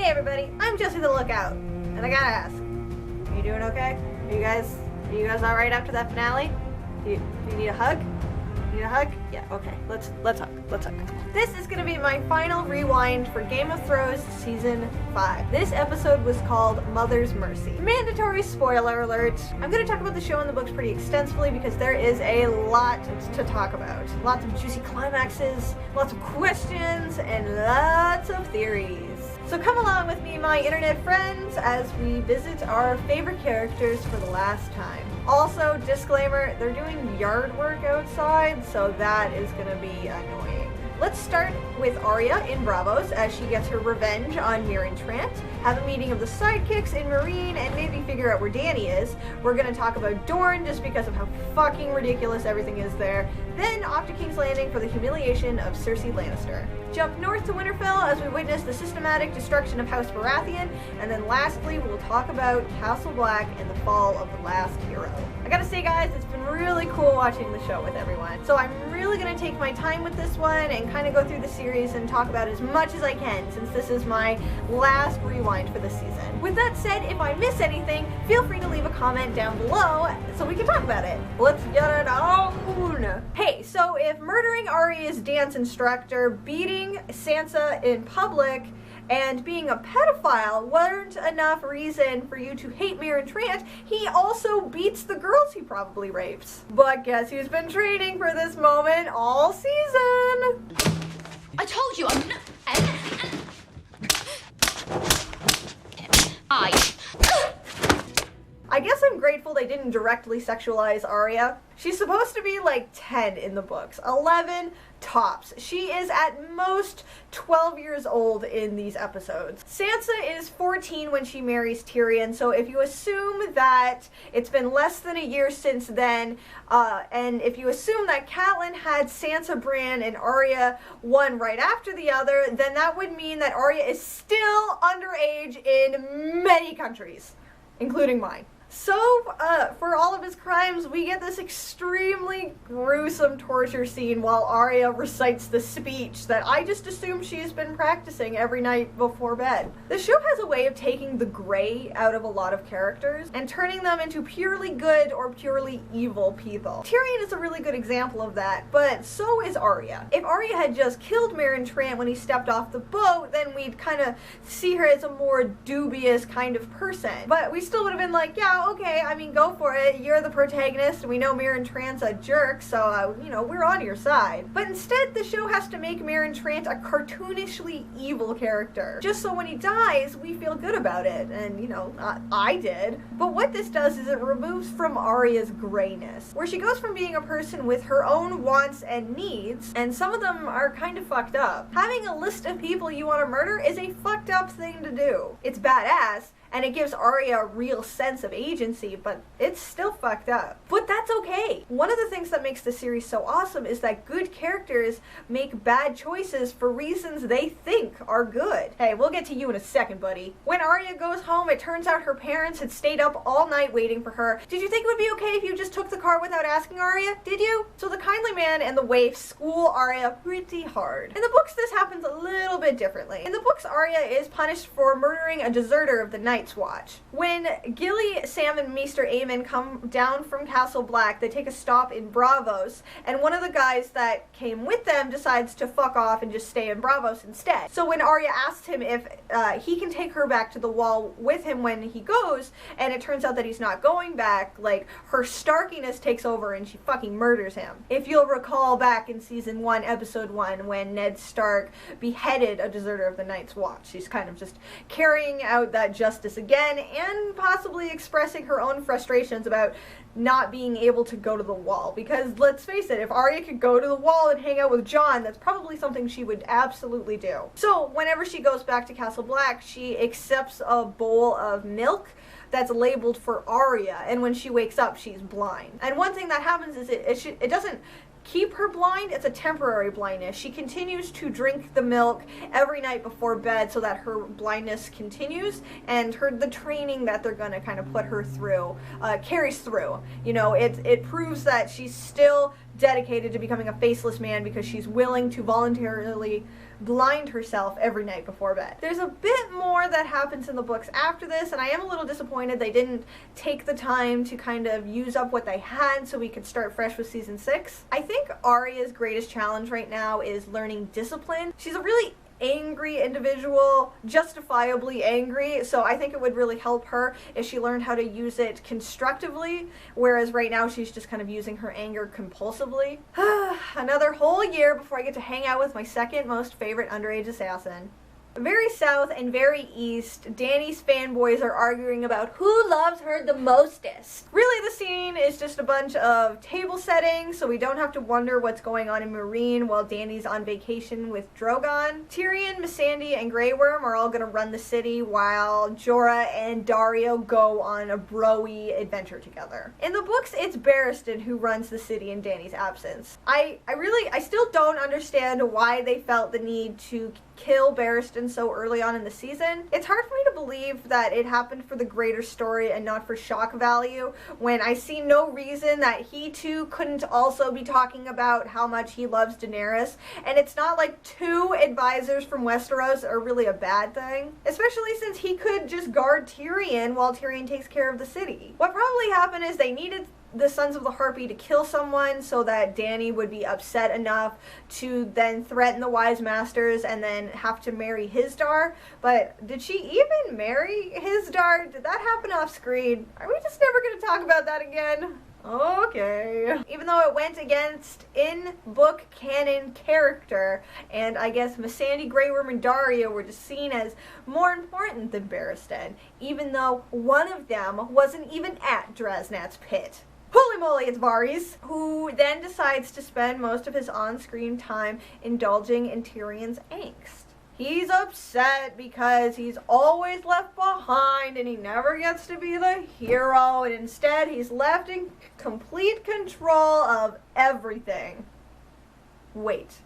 everybody, I'm Jesse the Lookout, and I gotta ask, are you doing okay? Are you guys alright after that finale? Do you need a hug? Need a hug? Yeah, okay, let's hug. This is gonna be my final rewind for Game of Thrones Season 5. This episode was called Mother's Mercy. Mandatory spoiler alert. I'm gonna talk about the show and the books pretty extensively because there is a lot to talk about. Lots of juicy climaxes, lots of questions, and lots of theories. So come along with me, my internet friends, as we visit our favorite characters for the last time. Also, disclaimer, they're doing yard work outside, so that is gonna be annoying. Let's start with Arya in Braavos as she gets her revenge on Meereen Trant, have a meeting of the sidekicks in Meereen, and maybe figure out where Dany is. We're gonna talk about Dorne just because of how fucking ridiculous everything is there. Then off to King's Landing for the humiliation of Cersei Lannister. Jump north to Winterfell as we witness the systematic destruction of House Baratheon, and then lastly we'll talk about Castle Black and the fall of the last hero. I gotta say guys, it's been really cool watching the show with everyone. So I'm really gonna take my time with this one and kind of go through the series and talk about as much as I can since this is my last rewind for the season. With that said, if I miss anything, feel free to leave a comment down below so we can talk about it. Let's get it on! Hey, so if murdering Arya's dance instructor, beating Sansa in public, and being a pedophile weren't enough reason for you to hate Meereen Trant, he also beats the girls he probably rapes. But guess who's been training for this moment all season? I told you I'm not... I guess I'm grateful they didn't directly sexualize Arya. She's supposed to be like 10 in the books, 11 tops. She is at most 12 years old in these episodes. Sansa is 14 when she marries Tyrion, so if you assume that it's been less than a year since then, and if you assume that Catelyn had Sansa, Bran, and Arya one right after the other, then that would mean that Arya is still underage in many countries, including mine. So, for all of his crimes, we get this extremely gruesome torture scene while Arya recites the speech that I just assume she's been practicing every night before bed. The show has a way of taking the gray out of a lot of characters and turning them into purely good or purely evil people. Tyrion is a really good example of that, but so is Arya. If Arya had just killed Meereen Trant when he stepped off the boat, then we'd kind of see her as a more dubious kind of person. But we still would have been like, yeah, okay, I mean, go for it. You're the protagonist, and we know Meereen Trant's a jerk, so, you know, we're on your side. But instead, the show has to make Meereen Trant a cartoonishly evil character, just so when he dies, we feel good about it, and, you know, I did. But what this does is it removes from Arya's grayness, where she goes from being a person with her own wants and needs, and some of them are kind of fucked up. Having a list of people you want to murder is a fucked up thing to do. It's badass, and it gives Arya a real sense of agency, but it's still fucked up. But that's okay. One of the things that makes the series so awesome is that good characters make bad choices for reasons they think are good. Hey, we'll get to you in a second, buddy. When Arya goes home, it turns out her parents had stayed up all night waiting for her. Did you think it would be okay if you just took the car without asking Arya? Did you? So the kindly man and the waif school Arya pretty hard. In the books, this happens a little bit differently. In the books, Arya is punished for murdering a deserter of the Night's Watch. When Gilly, Sam, and Maester Aemon come down from Castle Black, they take a stop in Braavos, and one of the guys that came with them decides to fuck off and just stay in Braavos instead. So when Arya asks him if he can take her back to the Wall with him when he goes, and it turns out that he's not going back, like, her Starkiness takes over and she fucking murders him. If you'll recall back in Season 1, Episode 1, when Ned Stark beheaded a deserter of the Night's Watch, she's kind of just carrying out that justice again, and possibly expressing her own frustrations about not being able to go to the Wall. Because let's face it, if Arya could go to the Wall and hang out with Jon, that's probably something she would absolutely do. So whenever she goes back to Castle Black, she accepts a bowl of milk that's labeled for Arya, and when she wakes up, she's blind. And one thing that happens is it doesn't keep her blind, it's a temporary blindness. She continues to drink the milk every night before bed so that her blindness continues, and the training that they're going to kind of put her through carries through. You know, it proves that she's still dedicated to becoming a faceless man because she's willing to voluntarily blind herself every night before bed. There's a bit more that happens in the books after this, and I am a little disappointed they didn't take the time to kind of use up what they had so we could start fresh with season 6. I think Arya's greatest challenge right now is learning discipline. She's a really angry individual, justifiably angry, so I think it would really help her if she learned how to use it constructively, whereas right now she's just kind of using her anger compulsively. Another whole year before I get to hang out with my second most favorite underage assassin. Very south and very east, Dany's fanboys are arguing about who loves her the mostest. Really, the scene is just a bunch of table settings, so we don't have to wonder what's going on in Meereen while Dany's on vacation with Drogon. Tyrion, Missandei, and Grey Worm are all going to run the city while Jorah and Daario go on a bro-y adventure together. In the books, it's Barristan who runs the city in Dany's absence. I still don't understand why they felt the need to kill Barristan so early on in the season. It's hard for me to believe that it happened for the greater story and not for shock value when I see no reason that he too couldn't also be talking about how much he loves Daenerys, and it's not like 2 advisors from Westeros are really a bad thing, especially since he could just guard Tyrion while Tyrion takes care of the city. What probably happened is they needed the Sons of the Harpy to kill someone so that Dany would be upset enough to then threaten the Wise Masters and then have to marry Hizdahr. But did she even marry Hizdahr? Did that happen off screen? Are we just never going to talk about that again? Okay. Even though it went against in-book canon character, and I guess Missandei, Grey Worm, and Daario were just seen as more important than Barristan, even though one of them wasn't even at Draznat's pit. Holy moly, it's Varys, who then decides to spend most of his on-screen time indulging in Tyrion's angst. He's upset because he's always left behind and he never gets to be the hero, and instead he's left in complete control of everything. Wait.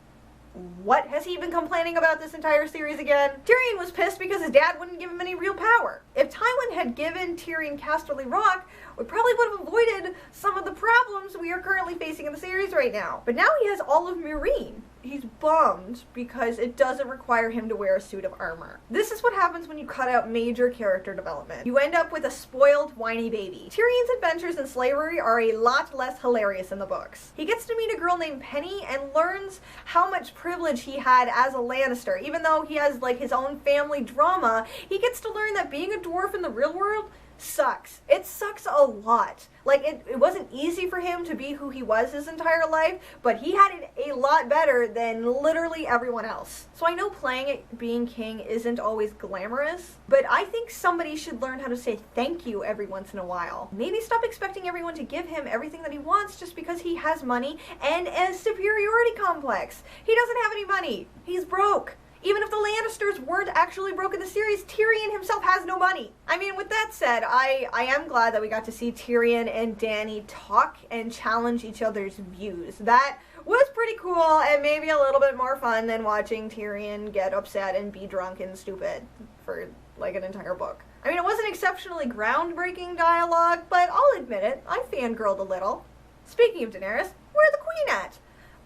What has he been complaining about this entire series again? Tyrion was pissed because his dad wouldn't give him any real power. If Tywin had given Tyrion Casterly Rock, we probably would have avoided some of the problems we are currently facing in the series right now. But now he has all of Meereen. He's bummed because it doesn't require him to wear a suit of armor. This is what happens when you cut out major character development. You end up with a spoiled, whiny baby. Tyrion's adventures in slavery are a lot less hilarious in the books. He gets to meet a girl named Penny and learns how much privilege he had as a Lannister. Even though he has like his own family drama, he gets to learn that being a dwarf in the real world sucks. It sucks a lot. Like, it wasn't easy for him to be who he was his entire life, but he had it a lot better than literally everyone else. So I know playing it being king isn't always glamorous, but I think somebody should learn how to say thank you every once in a while. Maybe stop expecting everyone to give him everything that he wants just because he has money and a superiority complex. He doesn't have any money. He's broke. Even if the Lannisters weren't actually broke in the series, Tyrion himself has no money. I mean, with that said, I am glad that we got to see Tyrion and Dany talk and challenge each other's views. That was pretty cool and maybe a little bit more fun than watching Tyrion get upset and be drunk and stupid for like an entire book. I mean, it wasn't exceptionally groundbreaking dialogue, but I'll admit it, I fangirled a little. Speaking of Daenerys, where's the queen at?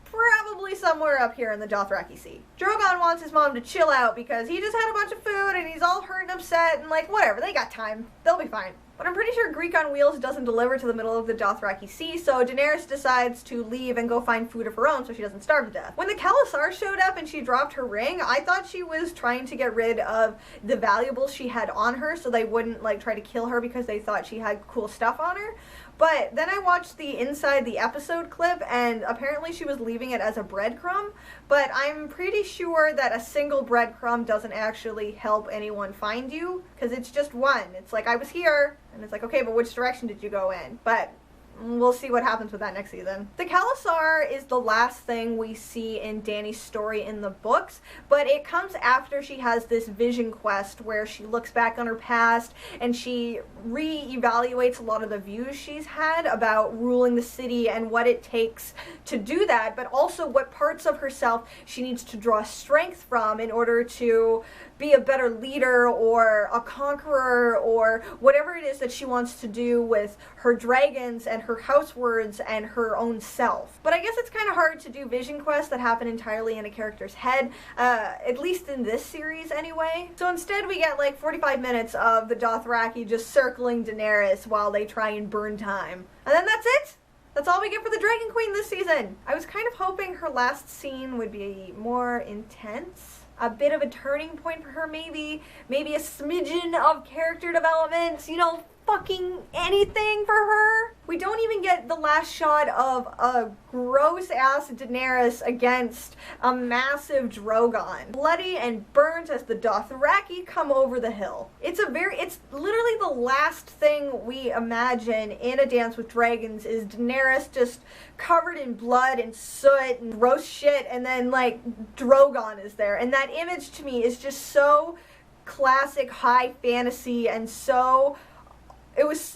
Probably somewhere up here in the Dothraki Sea. Drogon wants his mom to chill out because he just had a bunch of food and he's all hurt and upset and like, whatever, they got time. They'll be fine. But I'm pretty sure Greek on Wheels doesn't deliver to the middle of the Dothraki Sea, so Daenerys decides to leave and go find food of her own so she doesn't starve to death. When the Khalasar showed up and she dropped her ring, I thought she was trying to get rid of the valuables she had on her so they wouldn't like try to kill her because they thought she had cool stuff on her. But then I watched the inside the episode clip and apparently she was leaving it as a breadcrumb, but I'm pretty sure that a single breadcrumb doesn't actually help anyone find you because it's just one. It's like, I was here, and it's like, okay, but which direction did you go in? But we'll see what happens with that next season. The Khalasar is the last thing we see in Dany's story in the books, but it comes after she has this vision quest where she looks back on her past and she re-evaluates a lot of the views she's had about ruling the city and what it takes to do that, but also what parts of herself she needs to draw strength from in order to be a better leader or a conqueror or whatever it is that she wants to do with her dragons and her house words and her own self. But I guess it's kind of hard to do vision quests that happen entirely in a character's head, at least in this series anyway. So instead we get like 45 minutes of the Dothraki just circling Daenerys while they try and burn time. And then that's it! That's all we get for the Dragon Queen this season! I was kind of hoping her last scene would be more intense. A bit of a turning point for her, maybe a smidgen of character development, you know, fucking anything for her. We don't even get the last shot of a gross-ass Daenerys against a massive Drogon, bloody and burnt as the Dothraki come over the hill. It's literally the last thing we imagine in A Dance with Dragons is Daenerys just covered in blood and soot and gross shit, and then like Drogon is there. And that image to me is just so classic high fantasy and so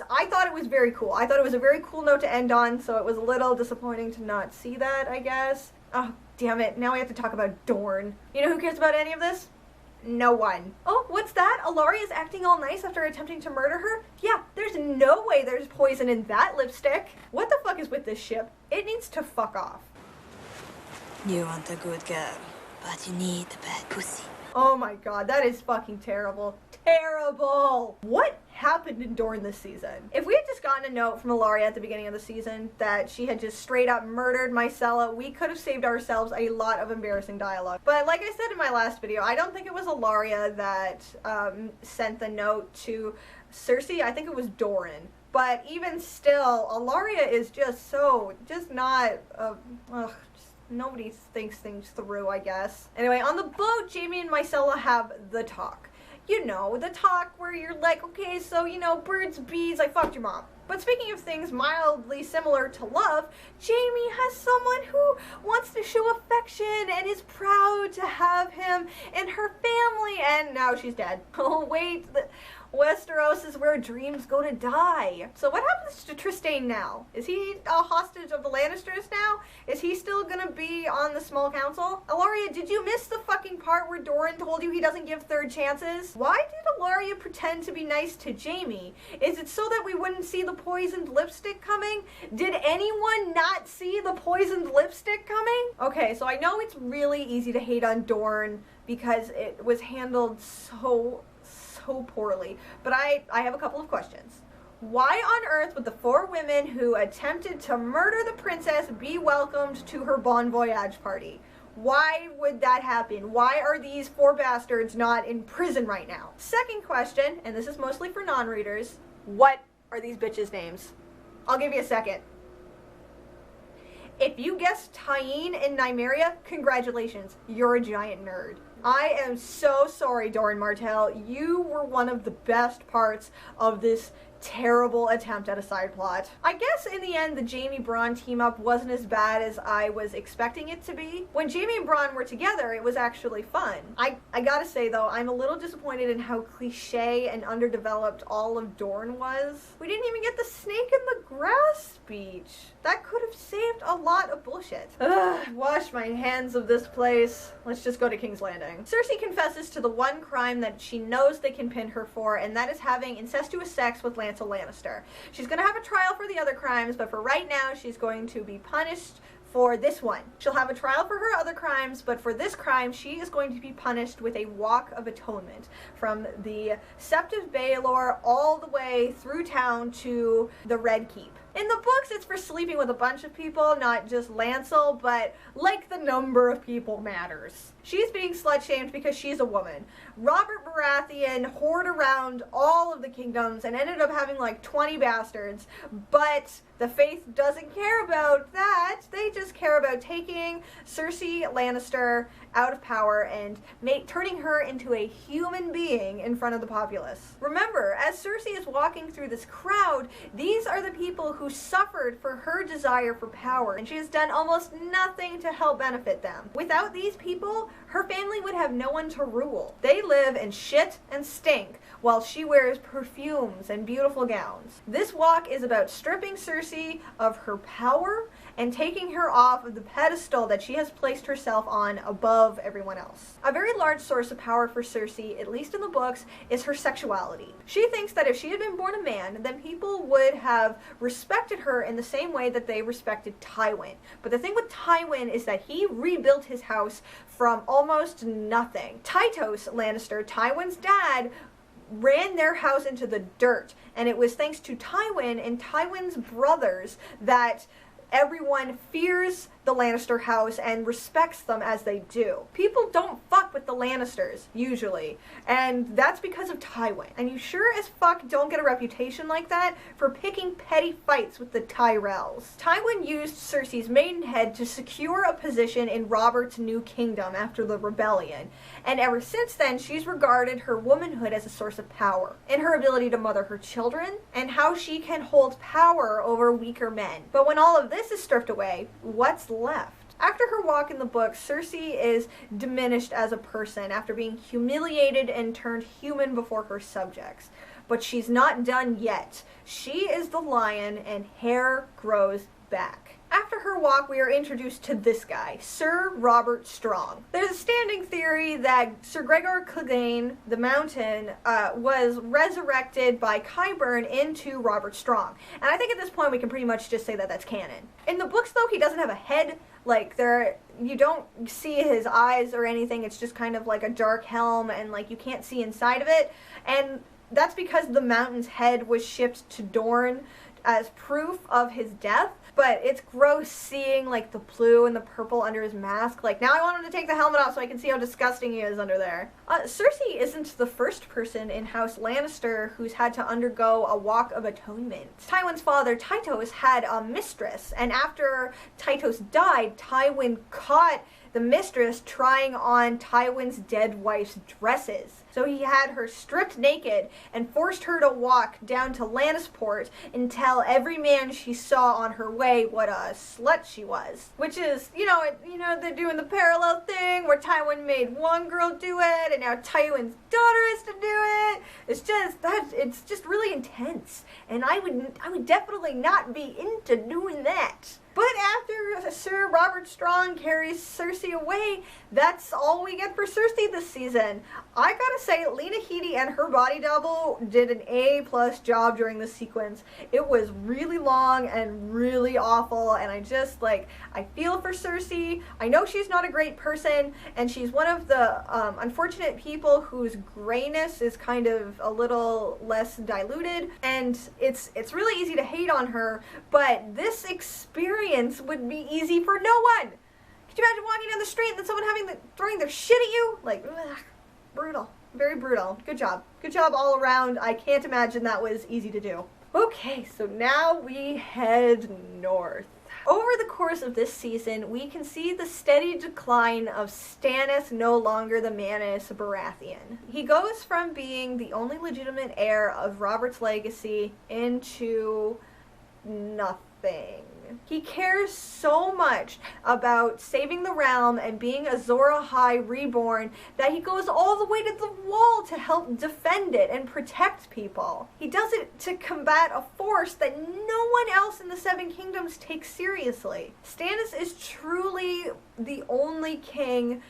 I thought it was very cool. I thought it was a very cool note to end on, so it was a little disappointing to not see that, I guess. Oh, damn it. Now we have to talk about Dorne. You know who cares about any of this? No one. Oh, what's that? Alaria's acting all nice after attempting to murder her? Yeah, there's no way there's poison in that lipstick. What the fuck is with this ship? It needs to fuck off. You want a good girl, but you need a bad pussy. Oh my god, that is fucking terrible. Terrible! What happened in Dorne this season? If we had just gotten a note from Ilaria at the beginning of the season that she had just straight up murdered Myrcella, we could have saved ourselves a lot of embarrassing dialogue. But like I said in my last video, I don't think it was Ilaria that sent the note to Cersei. I think it was Doran. But even still, Ilaria is just not, nobody thinks things through, I guess. Anyway, on the boat, Jaime and Myrcella have the talk. You know, the talk where you're like, okay, so, you know, birds, bees, I fucked your mom. But speaking of things mildly similar to love, Jaime has someone who wants to show affection and is proud to have him in her family, and now she's dead. Oh, wait, Westeros is where dreams go to die. So what happens to Trystane now? Is he a hostage of the Lannisters now? Is he still gonna be on the small council? Ilaria, did you miss the fucking part where Doran told you he doesn't give third chances? Why did Ilaria pretend to be nice to Jaime? Is it so that we wouldn't see the poisoned lipstick coming? Did anyone not see the poisoned lipstick coming? Okay, so I know it's really easy to hate on Dorne because it was handled so poorly, but I have a couple of questions. Why on earth would the 4 women who attempted to murder the princess be welcomed to her bon voyage party? Why would that happen? Why are these 4 bastards not in prison right now? Second question, and this is mostly for non-readers, what are these bitches' names? I'll give you a second. If you guessed Tyene and Nymeria, congratulations, you're a giant nerd. I am so sorry, Doran Martell. You were one of the best parts of this terrible attempt at a side plot. I guess in the end the Jaime Bronn team up wasn't as bad as I was expecting it to be. When Jaime and Bronn were together, it was actually fun. I gotta say though, I'm a little disappointed in how cliche and underdeveloped all of Dorne was. We didn't even get the snake in the grass speech. That could have saved a lot of bullshit. Ugh, wash my hands of this place. Let's just go to King's Landing. Cersei confesses to the one crime that she knows they can pin her for, and that is having incestuous sex with Lancel Lannister. She's gonna have a trial for the other crimes, but for right now, she's going to be punished for this one. She'll have a trial for her other crimes, but for this crime, she is going to be punished with a walk of atonement from the Sept of Baelor all the way through town to the Red Keep. In the books, it's for sleeping with a bunch of people, not just Lancel, but like the number of people matters. She's being slut-shamed because she's a woman. Robert Baratheon whored around all of the kingdoms and ended up having like 20 bastards, but the Faith doesn't care about that. They just care about taking Cersei Lannister out of power and turning her into a human being in front of the populace. Remember, as Cersei is walking through this crowd, these are the people who suffered for her desire for power, and she has done almost nothing to help benefit them. Without these people, her family would have no one to rule. They live in shit and stink, while she wears perfumes and beautiful gowns. This walk is about stripping Cersei of her power and taking her off of the pedestal that she has placed herself on above everyone else. A very large source of power for Cersei, at least in the books, is her sexuality. She thinks that if she had been born a man, then people would have respected respected her in the same way that they respected Tywin. But the thing with Tywin is that he rebuilt his house from almost nothing. Tytos Lannister, Tywin's dad, ran their house into the dirt, and it was thanks to Tywin and Tywin's brothers that everyone fears the Lannister house and respects them as they do. People don't fuck with the Lannisters, usually, and that's because of Tywin. And you sure as fuck don't get a reputation like that for picking petty fights with the Tyrells. Tywin used Cersei's Maidenhead to secure a position in Robert's new kingdom after the rebellion, and ever since then she's regarded her womanhood as a source of power, in her ability to mother her children, and how she can hold power over weaker men. But when all of this is stripped away, what's left? After her walk in the book, Cersei is diminished as a person after being humiliated and turned human before her subjects. But she's not done yet. She is the lion, and hair grows back. After her walk, we are introduced to this guy, Sir Robert Strong. There's a standing theory that Sir Gregor Clegane, the Mountain, was resurrected by Qyburn into Robert Strong. And I think at this point we can pretty much just say that that's canon. In the books, though, he doesn't have a head. Like, you don't see his eyes or anything. It's just kind of like a dark helm, and like you can't see inside of it. And that's because the Mountain's head was shipped to Dorne as proof of his death. But it's gross seeing like the blue and the purple under his mask. Like, now I want him to take the helmet off so I can see how disgusting he is under there. Cersei isn't the first person in House Lannister who's had to undergo a walk of atonement. Tywin's father, Tytos, had a mistress, and after Tytos died, Tywin caught the mistress trying on Tywin's dead wife's dresses. So he had her stripped naked and forced her to walk down to Lannisport and tell every man she saw on her way what a slut she was. Which is, they're doing the parallel thing where Tywin made one girl do it and now Tywin's daughter has to do it. It's just really intense. And I would definitely not be into doing that. But after Sir Robert Strong carries Cersei away, that's all we get for Cersei this season. I gotta say, Lena Headey and her body double did an A+ job during this sequence. It was really long and really awful, and I feel for Cersei. I know she's not a great person, and she's one of the unfortunate people whose grayness is kind of a little less diluted, and it's really easy to hate on her, but this experience would be easy for no one. Could you imagine walking down the street and then someone throwing their shit at you? Like, ugh, brutal. Very brutal. Good job. Good job all around. I can't imagine that was easy to do. Okay, so now we head north. Over the course of this season, we can see the steady decline of Stannis, no longer the Manus Baratheon. He goes from being the only legitimate heir of Robert's legacy into nothing. He cares so much about saving the realm and being Azor Ahai reborn that he goes all the way to the wall to help defend it and protect people. He does it to combat a force that no one else in the Seven Kingdoms takes seriously. Stannis is truly the only king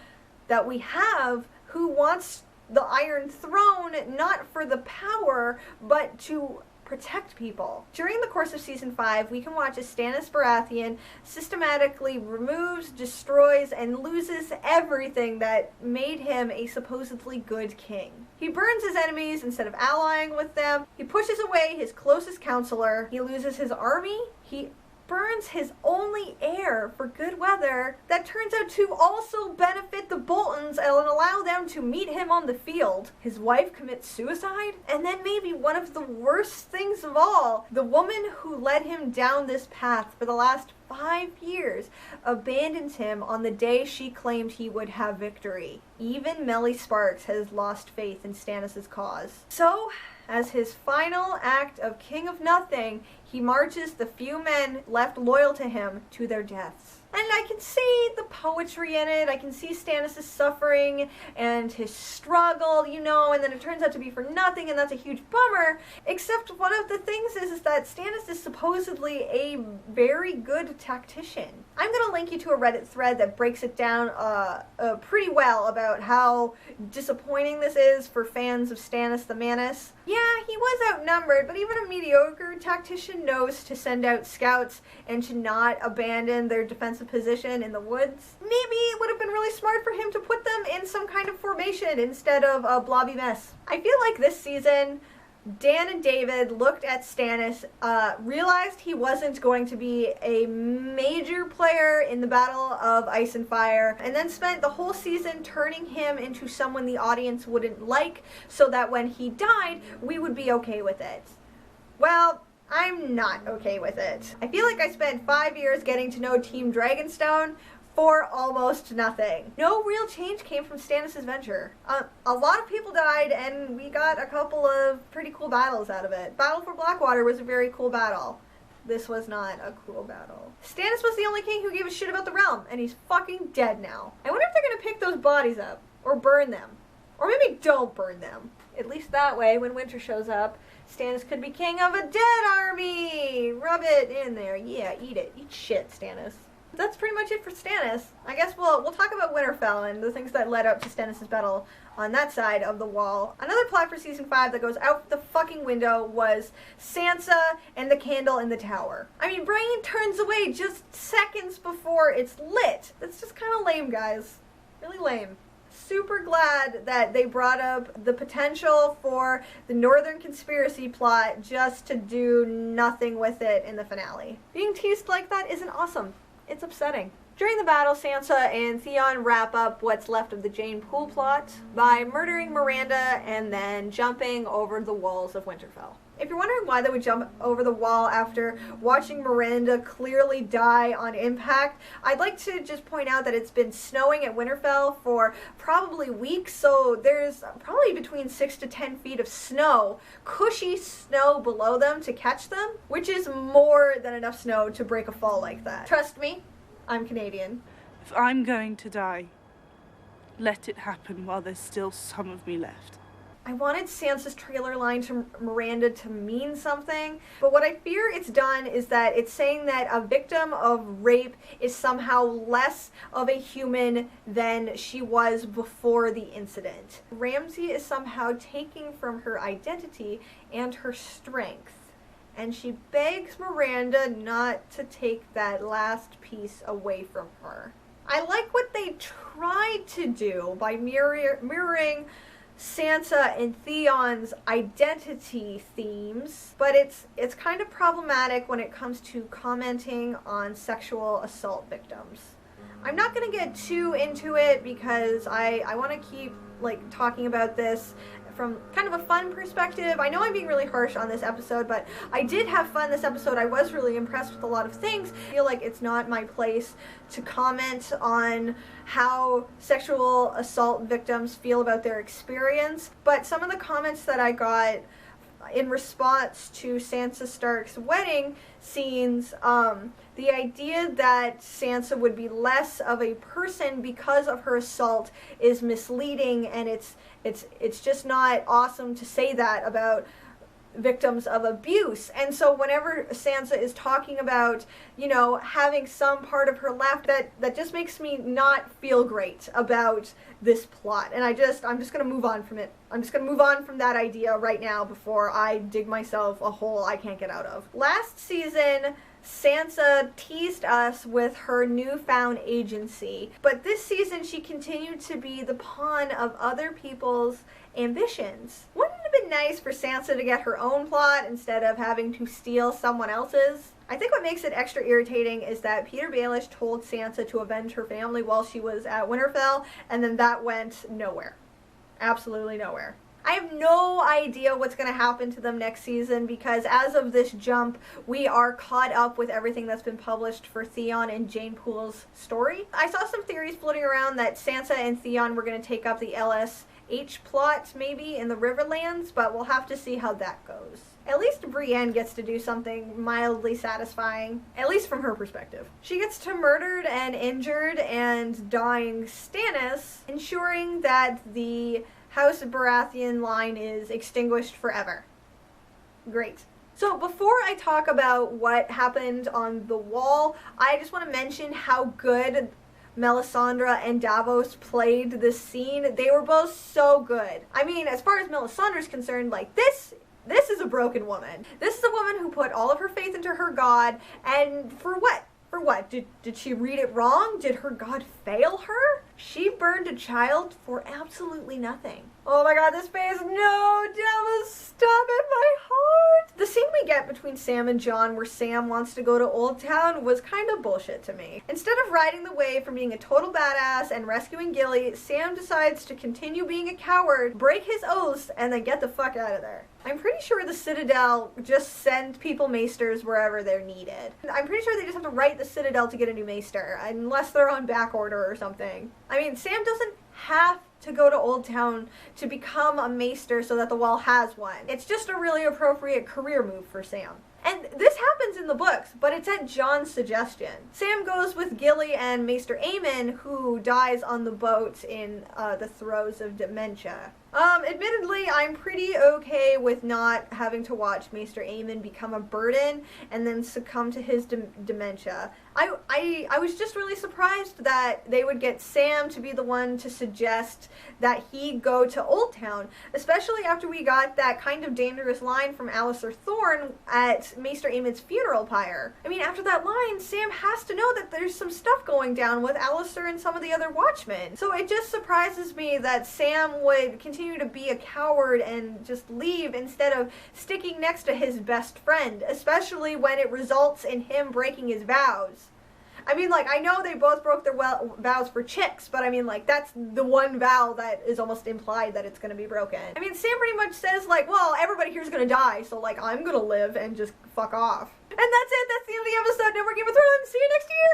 that we have who wants the Iron Throne not for the power, but to protect people. During the course of Season 5, we can watch as Stannis Baratheon systematically removes, destroys, and loses everything that made him a supposedly good king. He burns his enemies instead of allying with them. He pushes away his closest counselor. He loses his army. He burns his only heir for good weather that turns out to also benefit the Boltons and allow them to meet him on the field. His wife commits suicide, and then maybe one of the worst things of all, the woman who led him down this path for the last 5 years abandons him on the day she claimed he would have victory. Even Melly Sparks has lost faith in Stannis' cause. So, as his final act of King of Nothing, he marches the few men left loyal to him to their deaths. And I can see the poetry in it. I can see Stannis' suffering and his struggle, and then it turns out to be for nothing, and that's a huge bummer. Except one of the things is that Stannis is supposedly a very good tactician. I'm going to link you to a Reddit thread that breaks it down pretty well about how disappointing this is for fans of Stannis the Manus. Yeah, he was outnumbered, but even a mediocre tactician knows to send out scouts and to not abandon their defensive position in the woods. Maybe it would have been really smart for him to put them in some kind of formation instead of a blobby mess. I feel like this season, Dan and David looked at Stannis, realized he wasn't going to be a major player in the Battle of Ice and Fire, and then spent the whole season turning him into someone the audience wouldn't like, so that when he died, we would be okay with it. Well, I'm not okay with it. I feel like I spent 5 years getting to know Team Dragonstone for almost nothing. No real change came from Stannis' venture. A lot of people died, and we got a couple of pretty cool battles out of it. Battle for Blackwater was a very cool battle. This was not a cool battle. Stannis was the only king who gave a shit about the realm, and he's fucking dead now. I wonder if they're gonna pick those bodies up, or burn them. Or maybe don't burn them. At least that way, when winter shows up, Stannis could be king of a dead army! Rub it in there. Yeah, eat it. Eat shit, Stannis. That's pretty much it for Stannis. I guess we'll talk about Winterfell and the things that led up to Stannis' battle on that side of the wall. Another plot for season 5 that goes out the fucking window was Sansa and the candle in the tower. I mean, Brian turns away just seconds before it's lit. That's just kind of lame, guys. Really lame. Super glad that they brought up the potential for the Northern Conspiracy plot just to do nothing with it in the finale. Being teased like that isn't awesome. It's upsetting. During the battle, Sansa and Theon wrap up what's left of the Jane Poole plot by murdering Miranda and then jumping over the walls of Winterfell. If you're wondering why they would jump over the wall after watching Miranda clearly die on impact, I'd like to just point out that it's been snowing at Winterfell for probably weeks, so there's probably between 6 to 10 feet of snow, cushy snow below them to catch them, which is more than enough snow to break a fall like that. Trust me, I'm Canadian. If I'm going to die, let it happen while there's still some of me left. I wanted Sansa's trailer line to Miranda to mean something, but what I fear it's done is that it's saying that a victim of rape is somehow less of a human than she was before the incident. Ramsay is somehow taking from her identity and her strength, and she begs Miranda not to take that last piece away from her. I like what they tried to do by mirroring Sansa and Theon's identity themes, but it's kind of problematic when it comes to commenting on sexual assault victims. I'm not going to get too into it because I want to keep talking about this from kind of a fun perspective. I know I'm being really harsh on this episode, but I did have fun this episode. I was really impressed with a lot of things. I feel like it's not my place to comment on how sexual assault victims feel about their experience, but some of the comments that I got in response to Sansa Stark's wedding scenes, the idea that Sansa would be less of a person because of her assault is misleading, and it's just not awesome to say that about victims of abuse. And so whenever Sansa is talking about, having some part of her left, that just makes me not feel great about this plot. And I'm just going to move on from it. I'm just going to move on from that idea right now before I dig myself a hole I can't get out of. Last season, Sansa teased us with her newfound agency, but this season she continued to be the pawn of other people's ambitions. Wouldn't it have been nice for Sansa to get her own plot instead of having to steal someone else's? I think what makes it extra irritating is that Peter Baelish told Sansa to avenge her family while she was at Winterfell, and then that went nowhere. Absolutely nowhere. I have no idea what's going to happen to them next season because as of this jump, we are caught up with everything that's been published for Theon and Jane Poole's story. I saw some theories floating around that Sansa and Theon were going to take up the LSH plot maybe in the Riverlands, but we'll have to see how that goes. At least Brienne gets to do something mildly satisfying, at least from her perspective. She gets to murdered and injured and dying Stannis, ensuring that the House of Baratheon line is extinguished forever. Great. So before I talk about what happened on the wall, I just want to mention how good Melisandre and Davos played this scene. They were both so good. I mean, as far as Melisandre's concerned, this This is a broken woman. This is a woman who put all of her faith into her god, and for what? For what? Did she read it wrong? Did her god fail her? She burned a child for absolutely nothing. Oh my god, this face, no, Gemma, stop it, my heart! The scene we get between Sam and Jon where Sam wants to go to Old Town was kind of bullshit to me. Instead of riding the wave from being a total badass and rescuing Gilly, Sam decides to continue being a coward, break his oaths, and then get the fuck out of there. I'm pretty sure the Citadel just send people maesters wherever they're needed. I'm pretty sure they just have to write the Citadel to get a new maester, unless they're on back order or something. I mean, Sam doesn't have to go to Old Town to become a maester so that the Wall has one. It's just a really appropriate career move for Sam. And this happens in the books, but it's at Jon's suggestion. Sam goes with Gilly and Maester Aemon, who dies on the boat in the throes of dementia. Admittedly, I'm pretty okay with not having to watch Maester Aemon become a burden and then succumb to his dementia. I was just really surprised that they would get Sam to be the one to suggest that he go to Old Town, especially after we got that kind of dangerous line from Alliser Thorne at Maester Aemon's funeral pyre. I mean, after that line, Sam has to know that there's some stuff going down with Alliser and some of the other Watchmen. So it just surprises me that Sam would continue to be a coward and just leave instead of sticking next to his best friend, especially when it results in him breaking his vows. I mean, like, I know they both broke their vows for chicks, but I mean, like, that's the one vow that is almost implied that it's gonna be broken. I mean, Sam pretty much says, like, well, everybody here's gonna die, so, like, I'm gonna live and just fuck off. And that's it, that's the end of the episode. No more Game of Thrones. See you next year!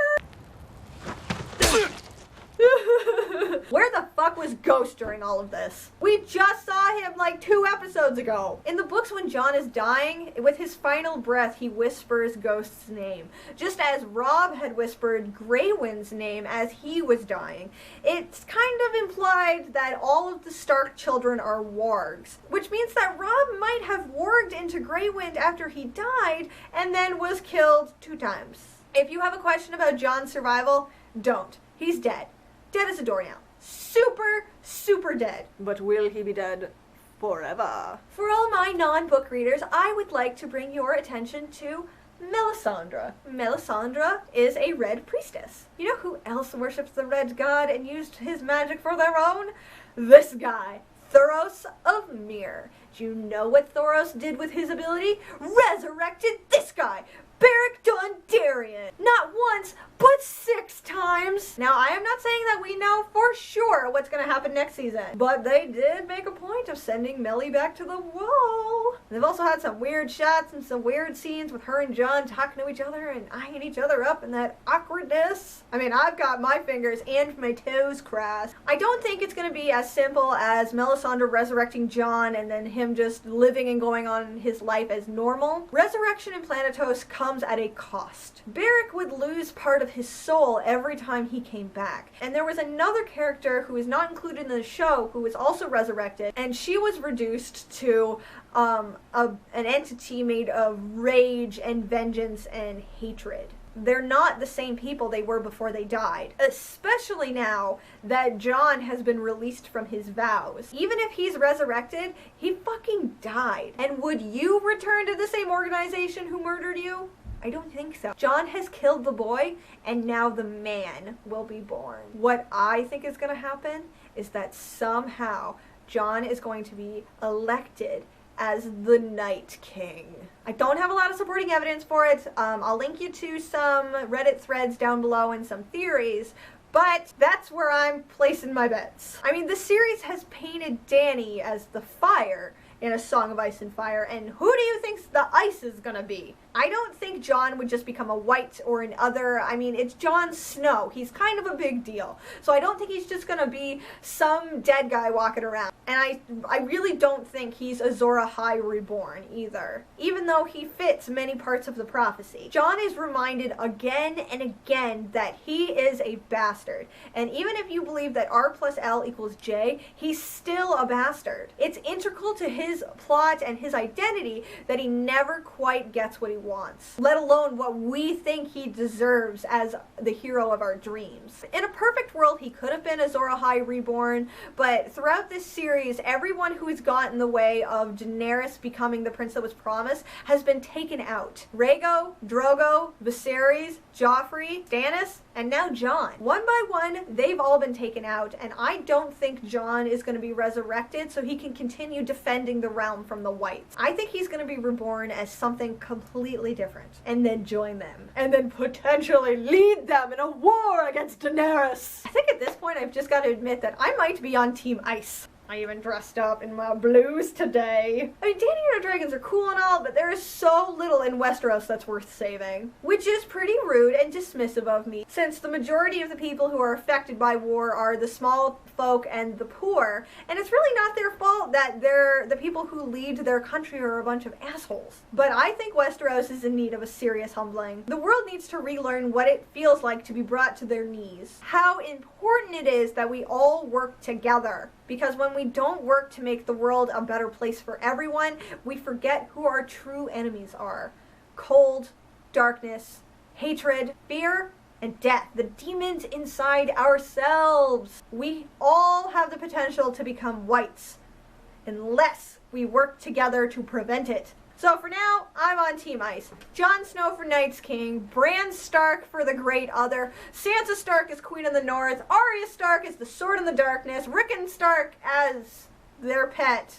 Where the fuck was Ghost during all of this? We just saw him like 2 episodes ago. In the books, when Jon is dying, with his final breath, he whispers Ghost's name. Just as Robb had whispered Grey Wind's name as he was dying. It's kind of implied that all of the Stark children are wargs, which means that Robb might have warged into Grey Wind after he died and then was killed 2 times. If you have a question about Jon's survival, don't. He's dead. Dead as a doornail. Super, super dead. But will he be dead forever? For all my non-book readers, I would like to bring your attention to Melisandre. Melisandre is a red priestess. You know who else worships the red god and used his magic for their own? This guy. Thoros of Myr. Do you know what Thoros did with his ability? Resurrected this guy, Beric Dondarrion. Not once, but 6 times. Now, I am not saying that we know for sure what's going to happen next season, but they did make a point of sending Melly back to the Wall. They've also had some weird shots and some weird scenes with her and Jon talking to each other and eyeing each other up and that awkwardness. I mean, I've got my fingers and my toes crossed. I don't think it's going to be as simple as Melisandre resurrecting Jon and then him just living and going on in his life as normal. Resurrection in Planetos comes at a cost. Beric would lose part of his soul every time he came back. And there was another character who is not included in the show who was also resurrected, and she was reduced to an entity made of rage and vengeance and hatred. They're not the same people they were before they died, especially now that Jon has been released from his vows. Even if he's resurrected, he fucking died. And would you return to the same organization who murdered you? I don't think so. Jon has killed the boy, and now the man will be born. What I think is going to happen is that somehow Jon is going to be elected as the Night King. I don't have a lot of supporting evidence for it. I'll link you to some Reddit threads down below and some theories, but that's where I'm placing my bets. I mean, the series has painted Dany as the fire in A Song of Ice and Fire, and who do you think the ice is gonna be? I don't think Jon would just become a white or an other. I mean, it's Jon Snow. He's kind of a big deal. So I don't think he's just gonna be some dead guy walking around. And I really don't think he's Azor Ahai reborn either, even though he fits many parts of the prophecy. Jon is reminded again and again that he is a bastard. And even if you believe that R plus L equals J, he's still a bastard. It's integral to his his plot and his identity that he never quite gets what he wants, let alone what we think he deserves as the hero of our dreams. In a perfect world, he could have been Azor Ahai reborn, but throughout this series, everyone who has gotten in the way of Daenerys becoming the prince that was promised has been taken out. Rhaego, Drogo, Viserys, Joffrey, Stannis, and now Jon. One by one, they've all been taken out, and I don't think Jon is going to be resurrected so he can continue defending the realm from the Whites. I think he's going to be reborn as something completely different, and then join them, and then potentially lead them in a war against Daenerys. I think at this point I've just got to admit that I might be on Team Ice. I even dressed up in my blues today. I mean, Daenerys dragons are cool and all, but there is so little in Westeros that's worth saving. Which is pretty rude and dismissive of me, since the majority of the people who are affected by war are the small folk and the poor, and it's really not their fault that the people who lead their country are a bunch of assholes. But I think Westeros is in need of a serious humbling. The world needs to relearn what it feels like to be brought to their knees. How important it is that we all work together. Because when we don't work to make the world a better place for everyone, we forget who our true enemies are. Cold, darkness, hatred, fear, and death. The demons inside ourselves. We all have the potential to become Whites, unless we work together to prevent it. So for now, I'm on Team Ice. Jon Snow for Night's King, Bran Stark for the Great Other, Sansa Stark as Queen of the North, Arya Stark as the Sword in the Darkness, Rickon Stark as their pet,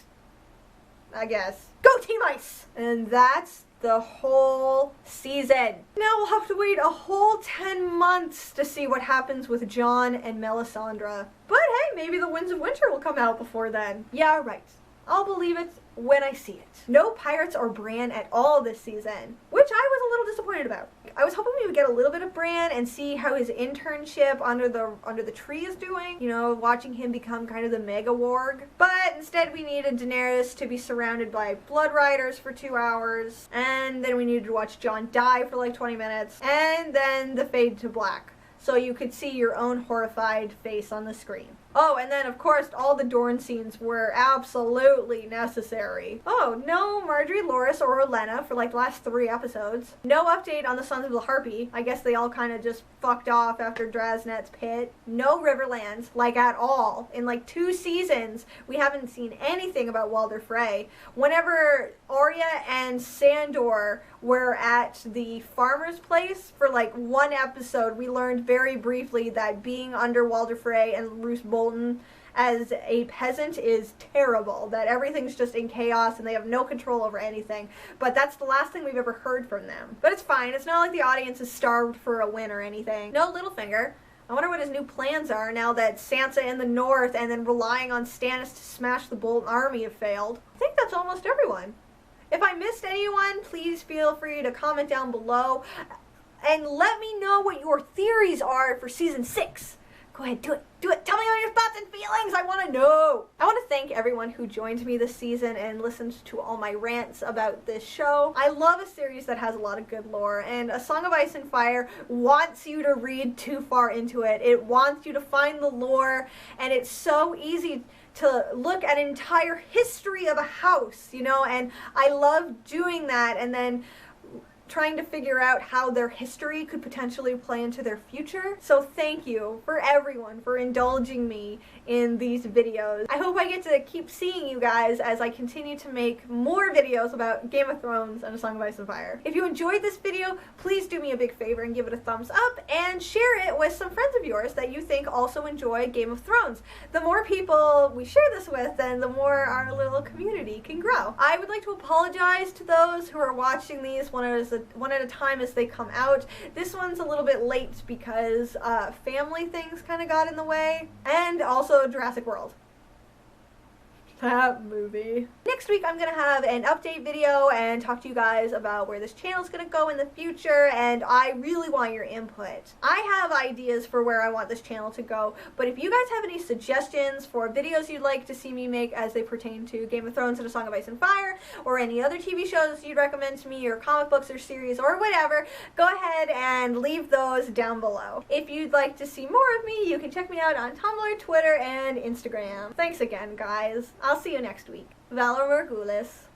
I guess. Go Team Ice! And that's the whole season. Now we'll have to wait a whole 10 months to see what happens with Jon and Melisandre. But hey, maybe the Winds of Winter will come out before then. Yeah, right. I'll believe it when I see it. No pirates or Bran at all this season, which I was a little disappointed about. I was hoping we would get a little bit of Bran and see how his internship under the tree is doing. You know, watching him become kind of the mega warg. But instead we needed Daenerys to be surrounded by blood riders for 2 hours, and then we needed to watch Jon die for like 20 minutes, and then the fade to black, so you could see your own horrified face on the screen. Oh, and then of course all the Dorne scenes were absolutely necessary. Oh, no Marjorie, Loras, or Olenna for like the last 3 episodes. No update on the Sons of the Harpy. I guess they all kind of just fucked off after Draznet's pit. No Riverlands, like at all. In like 2 seasons, we haven't seen anything about Walder Frey. Whenever Arya and Sandor were at the farmer's place for like 1 episode, we learned very briefly that being under Walder Frey and Roose Bolton as a peasant is terrible, that everything's just in chaos and they have no control over anything. But that's the last thing we've ever heard from them. But it's fine, it's not like the audience is starved for a win or anything. No Littlefinger. I wonder what his new plans are now that Sansa in the north and then relying on Stannis to smash the Bolton army have failed. I think that's almost everyone. If I missed anyone, please feel free to comment down below and let me know what your theories are for season 6. Go ahead, do it. Do it. Tell me all your thoughts and feelings. I want to know. I want to thank everyone who joined me this season and listened to all my rants about this show. I love a series that has a lot of good lore, and A Song of Ice and Fire wants you to read too far into it. It wants you to find the lore, and it's so easy to look at an entire history of a house, you know, and I love doing that, and then trying to figure out how their history could potentially play into their future. So thank you for everyone for indulging me in these videos. I hope I get to keep seeing you guys as I continue to make more videos about Game of Thrones and A Song of Ice and Fire. If you enjoyed this video, please do me a big favor and give it a thumbs up and share it with some friends of yours that you think also enjoy Game of Thrones. The more people we share this with, then the more our little community can grow. I would like to apologize to those who are watching these one at a time as they come out. This one's a little bit late because family things kind of got in the way, and also Jurassic World. That movie. Next week I'm going to have an update video and talk to you guys about where this channel is going to go in the future, and I really want your input. I have ideas for where I want this channel to go, but if you guys have any suggestions for videos you'd like to see me make as they pertain to Game of Thrones and A Song of Ice and Fire, or any other TV shows you'd recommend to me, or comic books or series or whatever, go ahead and leave those down below. If you'd like to see more of me, you can check me out on Tumblr, Twitter, and Instagram. Thanks again, guys. I'll see you next week. Valor Morgulis.